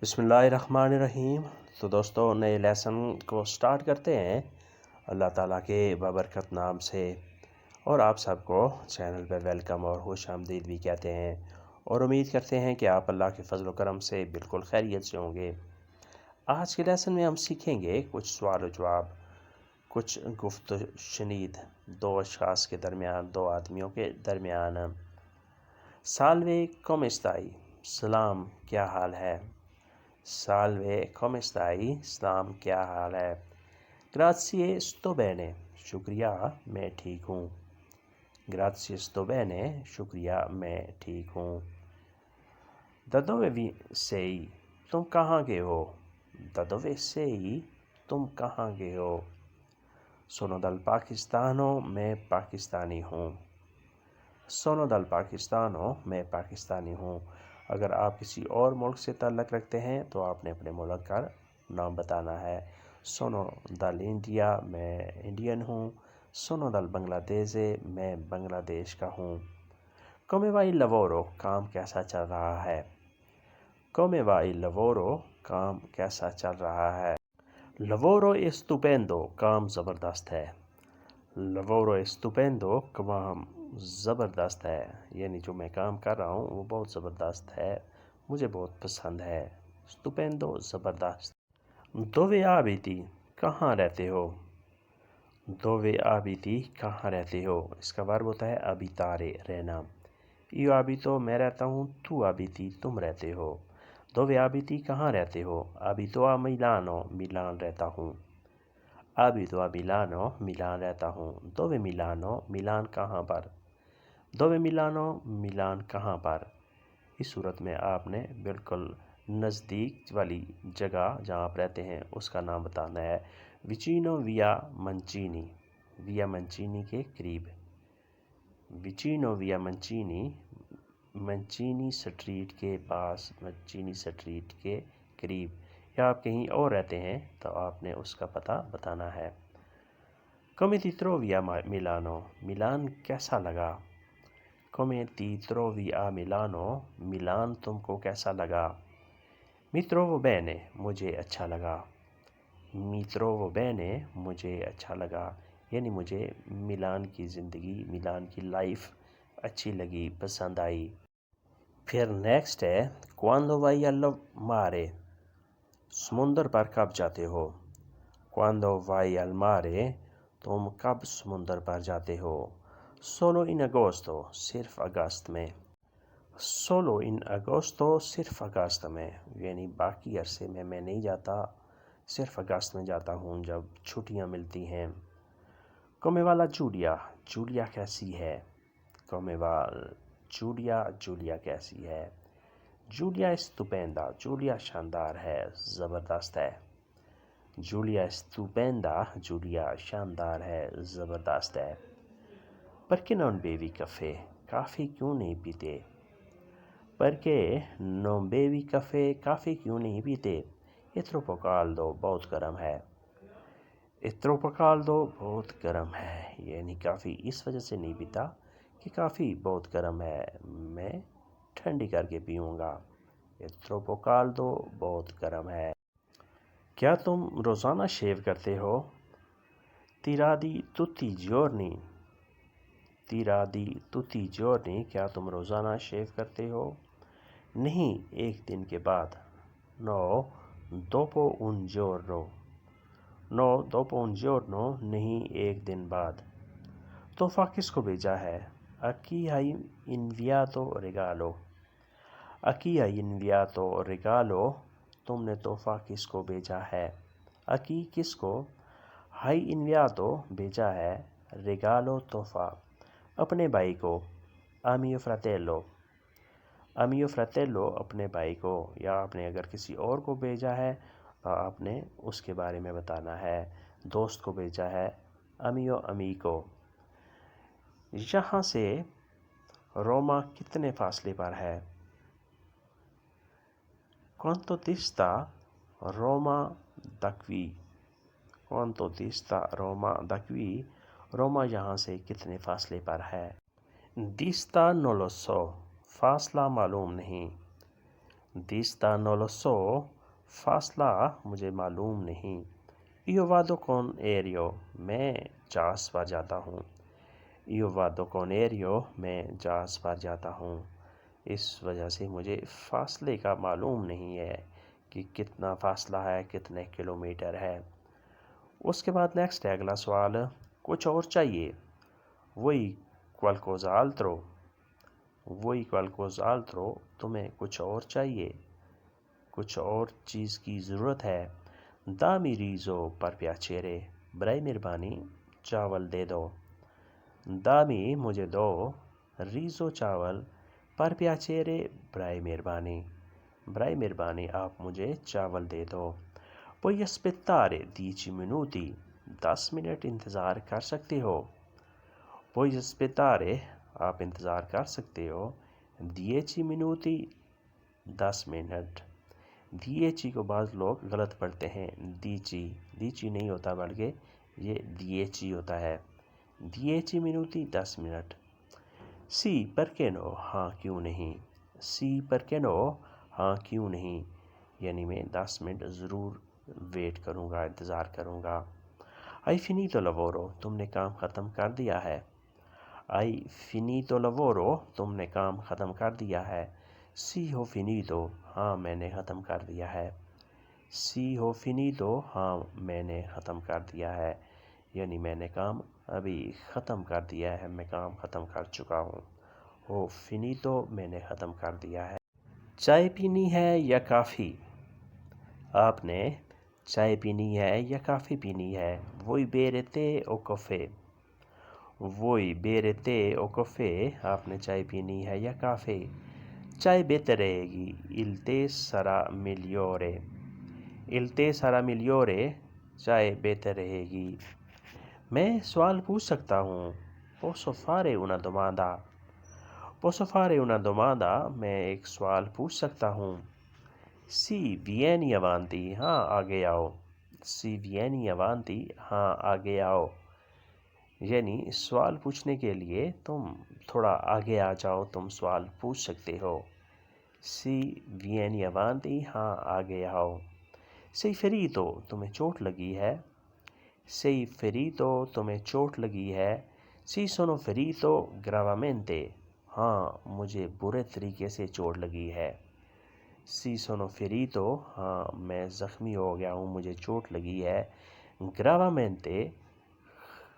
بسم اللہ الرحمن الرحیم۔ تو دوستوں نئے لیسن کو سٹارٹ کرتے ہیں اللہ تعالیٰ کے بابرکت نام سے، اور آپ سب کو چینل پہ ویلکم اور خوش آمدید بھی کہتے ہیں، اور امید کرتے ہیں کہ آپ اللہ کے فضل و کرم سے بالکل خیریت سے ہوں گے۔ آج کے لیسن میں ہم سیکھیں گے کچھ سوال و جواب، کچھ گفت و شنید دو اشخاص کے درمیان، دو آدمیوں کے درمیان۔ سالوے کم استائی، سلام کیا حال ہے؟ سالوے کم استائی، سلام کیا حال ہے؟ گراتسیے ستو بینے، شکریہ میں ٹھیک ہوں۔ گراتسیے ستو بینے، شکریہ میں ٹھیک ہوں۔ ددوے سیئی، تم کہاں گئے ہو؟ ددوے سیئی، تم کہاں گئے ہو؟ سونو دل پاکستانو، میں پاکستانی ہوں۔ سونو دل پاکستانو، میں پاکستانی ہوں۔ اگر آپ کسی اور ملک سے تعلق رکھتے ہیں تو آپ نے اپنے ملک کا نام بتانا ہے۔ سونو دل انڈیا، میں انڈین ہوں۔ سونو دل بنگلہ دیشے، میں بنگلہ دیش کا ہوں۔ کومے وائی لوورو، کام کیسا چل رہا ہے؟ کومے وائی لوورو، کام کیسا چل رہا ہے؟ لوورو استوپیندو، کام زبردست ہے۔ لوورو استوپیندو، کام زبردست ہے، یعنی جو میں کام کر رہا ہوں وہ بہت زبردست ہے، مجھے بہت پسند ہے۔ استوپیندو، زبردست۔ دووے آبیتی، کہاں رہتے ہو؟ دووے آبیتی، کہاں رہتے ہو؟ اس کا ورب ہوتا ہے ابیتارے، رہنا۔ ایو آبیتو، میں رہتا ہوں۔ تو آبیتی، تم رہتے ہو۔ دووے آبیتی، کہاں رہتے ہو؟ آبیتو آ میلانو، میلان رہتا ہوں۔ آبیتو آ میلانو، میلان رہتا ہوں۔ دووے میلانو، میلان کہاں پر؟ دووے میلانو، میلان کہاں پر؟ اس صورت میں آپ نے بالکل نزدیک والی جگہ جہاں آپ رہتے ہیں اس کا نام بتانا ہے۔ وچینو ویا منچینی، ویا منچینی کے قریب۔ وچینو ویا منچینی، منچینی سٹریٹ کے پاس، منچینی سٹریٹ کے قریب۔ یا آپ کہیں اور رہتے ہیں تو آپ نے اس کا پتہ بتانا ہے۔ کومے تی ترووی آ میلانو، میلان کیسا لگا؟ کومے تی ترووی آ میلانو، میلان تم کو کیسا لگا؟ می ترووو بینے، مجھے اچھا لگا۔ می ترووو بینے، مجھے اچھا لگا، یعنی مجھے میلان کی زندگی، میلان کی لائف اچھی لگی، پسند آئی۔ پھر نیکسٹ ہے کوانڈو وائی al mare، سمندر پر کب جاتے ہو؟ کوانڈو وائی al mare، تم کب سمندر پر جاتے ہو؟ سولو ان اگوستو، صرف اگست میں۔ سولو ان اگوستو، صرف اگست میں، یعنی باقی عرصے میں میں نہیں جاتا، صرف اگست میں جاتا ہوں جب چھٹیاں ملتی ہیں۔ کومے والا جولیا، جولیا کیسی ہے؟ کومے وال جولیا، جولیا کیسی ہے؟ جولیا استوپیندا، جولیا شاندار ہے، زبردست ہے۔ جولیا استوپیندا، جولیا شاندار ہے، زبردست ہے۔ پرکے نون بیوی کافے، کافی کیوں نہیں پیتے؟ پرکے نون بیوی کافے، کافی کیوں نہیں پیتے؟ اتروپو کالدو، بہت گرم ہے۔ اتروپو کالدو، بہت گرم ہے، یعنی کافی اس وجہ سے نہیں پیتا کہ کافی بہت گرم ہے، میں ٹھنڈی کر کے پیوں گا۔ اتروپو کالدو، بہت گرم ہے۔ کیا تم روزانہ شیو کرتے ہو؟ تیرادی توتی جورنی، تیرادی توتی جورنی، کیا تم روزانہ شیو کرتے ہو؟ نہیں، ایک دن کے بعد۔ نو دوپو un giorno، نو دوپو un giorno، نہیں ایک دن بعد۔ تحفہ کس کو بھیجا ہے؟ A chi hai inviato regalo، A chi hai inviato regalo، تم نے تحفہ کس کو بھیجا ہے؟ A chi، کس کو؟ hai inviato، بھیجا ہے، regalo، تحفہ، اپنے بھائی کو۔ A mio fratello، A mio fratello، اپنے بھائی کو، یا آپ نے اگر کسی اور کو بھیجا ہے تو آپ نے اس کے بارے میں بتانا ہے۔ دوست کو بھیجا ہے A mio amico۔ یہاں سے روما کتنے فاصلے پر ہے؟ Quanto dista Roma da qui، Quanto dista Roma da qui، روما یہاں سے کتنے فاصلے پر ہے؟ Dista non lo so، فاصلہ معلوم نہیں۔ دیستا non lo so فاصلہ مجھے معلوم نہیں. Io vado con aereo میں جہاز پر جاتا ہوں. Io vado con aereo میں جہاز پر جاتا ہوں. اس وجہ سے مجھے فاصلے کا معلوم نہیں ہے کہ کتنا فاصلہ ہے، کتنے کلومیٹر ہے. اس کے بعد نیکسٹ ہے اگلا سوال، کچھ اور چاہیے. Vuoi qualcos'altro vuoi qualcos'altro تمہیں کچھ اور چاہیے، کچھ اور چیز کی ضرورت ہے. Dammi riso per piacere برائے مہربانی چاول دے دو. Dammi مجھے دو، riso چاول، per piacere برائے مہربانی آپ مجھے چاول دے دو. Puoi aspettare 10 minuti 10 منٹ انتظار کر سکتے ہو. Puoi aspettare آپ انتظار کر سکتے ہو 10 minuti 10 منٹ. 10 کو بعض لوگ غلط پڑھتے ہیں، دیچی نہیں ہوتا بلکہ یہ 10 ہوتا ہے. 10 minuti 10 minute. Sì perché no ہاں کیوں نہیں. Sì perché no ہاں کیوں نہیں، یعنی میں 10 منٹ ضرور ویٹ کروں گا، انتظار کروں گا. Hai finito il lavoro تم نے کام ختم کر دیا ہے. Hai finito il lavoro تم نے کام ختم کر دیا ہے. Sì ho finito ہاں میں نے ختم کر دیا ہے. Sì ho finito ہاں میں نے ختم کر دیا ہے، یعنی میں نے کام ابھی ختم کر دیا ہے، میں کام ختم کر چکا ہوں. Ho finito میں نے ختم کر دیا ہے. چائے پینی ہے یا کافی؟ آپ نے چائے پینی ہے یا کافی پینی ہے. Vuoi bere tè o caffè Vuoi bere tè o caffè آپ نے چائے پینی ہے یا کافی. چائے بہتر رہے گی. Il tè sarà migliore Il tè sarà migliore چائے بہتر رہے گی. میں سوال پوچھ سکتا ہوں. Posso fare una domanda Posso fare una domanda میں ایک سوال پوچھ سکتا ہوں. Sì vieni avanti ہاں آگے آؤ. Sì vieni avanti ہاں آگے آؤ، یعنی سوال پوچھنے کے لیے تم تھوڑا آگے آ جاؤ، تم سوال پوچھ سکتے ہو. Sì vieni avanti ہاں آگے آؤ. Sei ferito تمہیں چوٹ لگی ہے. Sei ferito تمہیں چوٹ لگی ہے. Sì sono ferito gravemente ہاں مجھے برے طریقے سے چوٹ لگی ہے. Sì sono ferito ہاں میں زخمی ہو گیا ہوں، مجھے چوٹ لگی ہے. Gravemente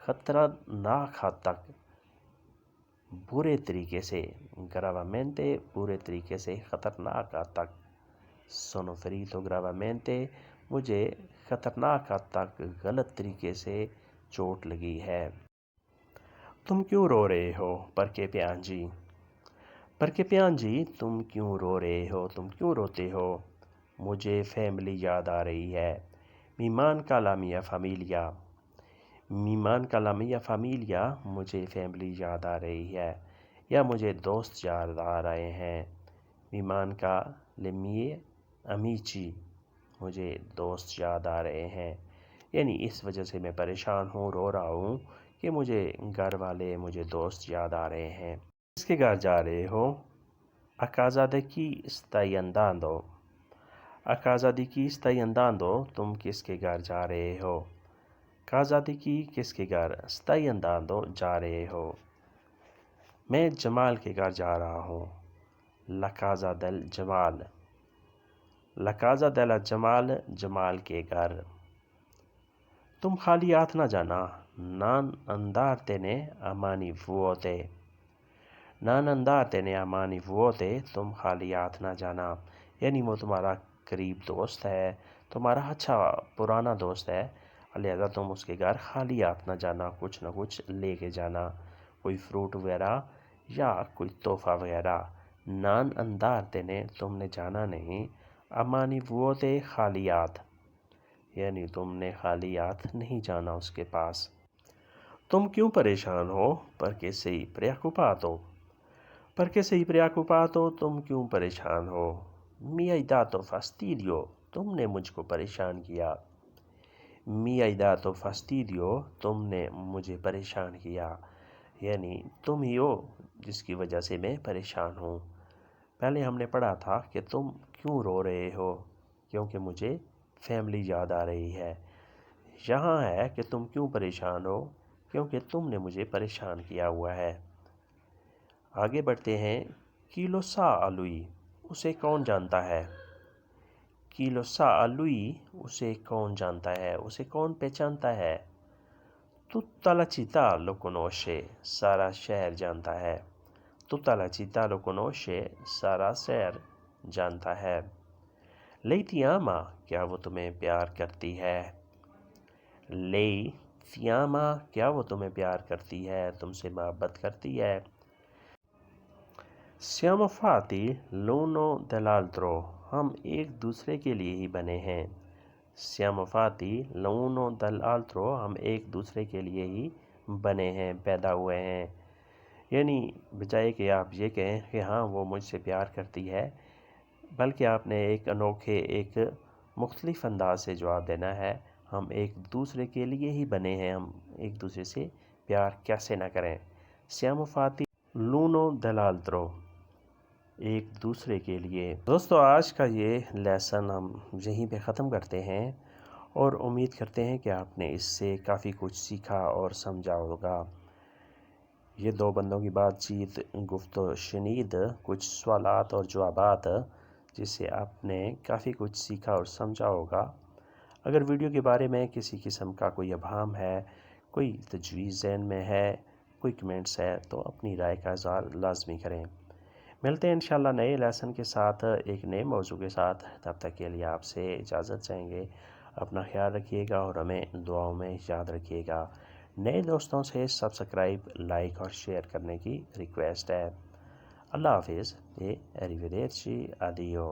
خطرناک حد تک، برے طریقے سے. Gravemente برے طریقے سے، خطرناک حد تک. Sono ferito gravemente مجھے خطرناک حد تک غلط طریقے سے چوٹ لگی ہے. تم کیوں رو رہے ہو؟ Perché piangi Perché piangi تم کیوں رو رہے ہو، تم کیوں روتے ہو. مجھے فیملی یاد آ رہی ہے. Mi manca la mia famiglia Mi manca la mia famiglia مجھے فیملی یاد آ رہی ہے، یا مجھے دوست یاد آ رہے ہیں. Mi manca le mie amici مجھے دوست یاد آ رہے ہیں، یعنی اس وجہ سے میں پریشان ہوں، رو رہا ہوں کہ مجھے گھر والے، مجھے دوست یاد آ رہے ہیں. کس کے گھر جا رہے ہو؟ A casa di chi stai andando A casa di chi stai andando تم کس کے گھر جا رہے ہو. Casa di chi کس کے گھر، stai andando جا رہے ہو. میں جمال کے گھر جا رہا ہوں. La casa del جمال La casa della جمال جمال کے گھر. تم خالی ہاتھ نہ جانا. Non andartene a mani vuote Non andartene a mani vuote تم خالی ہاتھ نہ جانا، یعنی وہ تمہارا قریب دوست ہے، تمہارا اچھا پرانا دوست ہے، لہذا تم اس کے گھر خالی ہاتھ نہ جانا، کچھ نہ کچھ لے کے جانا، کوئی فروٹ وغیرہ یا کوئی تحفہ وغیرہ. Non andartene تم نے جانا نہیں. A mani vuote خالی ہاتھ، یعنی تم نے خالی ہاتھ نہیں جانا اس کے پاس. تم کیوں پریشان ہو؟ Perché sei preoccupato Perché sei preoccupato تم کیوں پریشان ہو. Mi hai dato fastidio تم نے مجھ کو پریشان کیا. Mi hai dato fastidio تم نے مجھے پریشان کیا، یعنی تم ہی ہو جس کی وجہ سے میں پریشان ہوں. پہلے ہم نے پڑھا تھا کہ تم کیوں رو رہے ہو؟ کیونکہ مجھے فیملی یاد آ رہی ہے۔ یہاں ہے کہ تم کیوں پریشان ہو؟ کیونکہ تم نے مجھے پریشان کیا ہوا ہے۔ آگے بڑھتے ہیں۔ کیلو سا آلوئی، اسے کون جانتا ہے؟ کیلو سا آلوئی، اسے کون جانتا ہے، اسے کون پہچانتا ہے؟ Tutta la città lo conosce, سارا شہر جانتا ہے۔ Tutta la città lo conosce, سارا شہر جانتا ہے۔ Lei ti ama، کیا وہ تمہیں پیار کرتی ہے؟ Lei ti ama، کیا وہ تمہیں پیار کرتی ہے، تم سے محبت کرتی ہے؟ Siamo fatti l'uno dell'altro، ہم ایک دوسرے کے لیے ہی بنے ہیں۔ Siamo fatti l'uno dell'altro، ہم ایک دوسرے کے لیے ہی بنے ہیں، پیدا ہوئے ہیں۔ یعنی بجائے کہ آپ یہ کہیں کہ ہاں وہ مجھ سے پیار کرتی ہے، بلکہ آپ نے ایک انوکھے، ایک مختلف انداز سے جواب دینا ہے، ہم ایک دوسرے کے لیے ہی بنے ہیں، ہم ایک دوسرے سے پیار کیسے نہ کریں۔ Siamo fatti l'uno dell'altro، ایک دوسرے کے لیے۔ دوستو آج کا یہ لیسن ہم یہیں پہ ختم کرتے ہیں اور امید کرتے ہیں کہ آپ نے اس سے کافی کچھ سیکھا اور سمجھا ہوگا۔ یہ دو بندوں کی بات چیت، گفت و شنید، کچھ سوالات اور جوابات جس سے آپ نے کافی کچھ سیکھا اور سمجھا ہوگا۔ اگر ویڈیو کے بارے میں کسی قسم کا کوئی ابہام ہے، کوئی تجویز ذہن میں ہے، کوئی کمنٹس ہے تو اپنی رائے کا اظہار لازمی کریں۔ ملتے ہیں انشاءاللہ نئے لیسن کے ساتھ، ایک نئے موضوع کے ساتھ۔ تب تک کے لیے آپ سے اجازت چاہیں گے۔ اپنا خیال رکھیے گا اور ہمیں دعاؤں میں یاد رکھیے گا۔ نئے دوستوں سے سبسکرائب، لائک اور شیئر کرنے کی ریکویسٹ ہے۔ اللہ حافظ۔ یہ ایریویدرچی، آدیو۔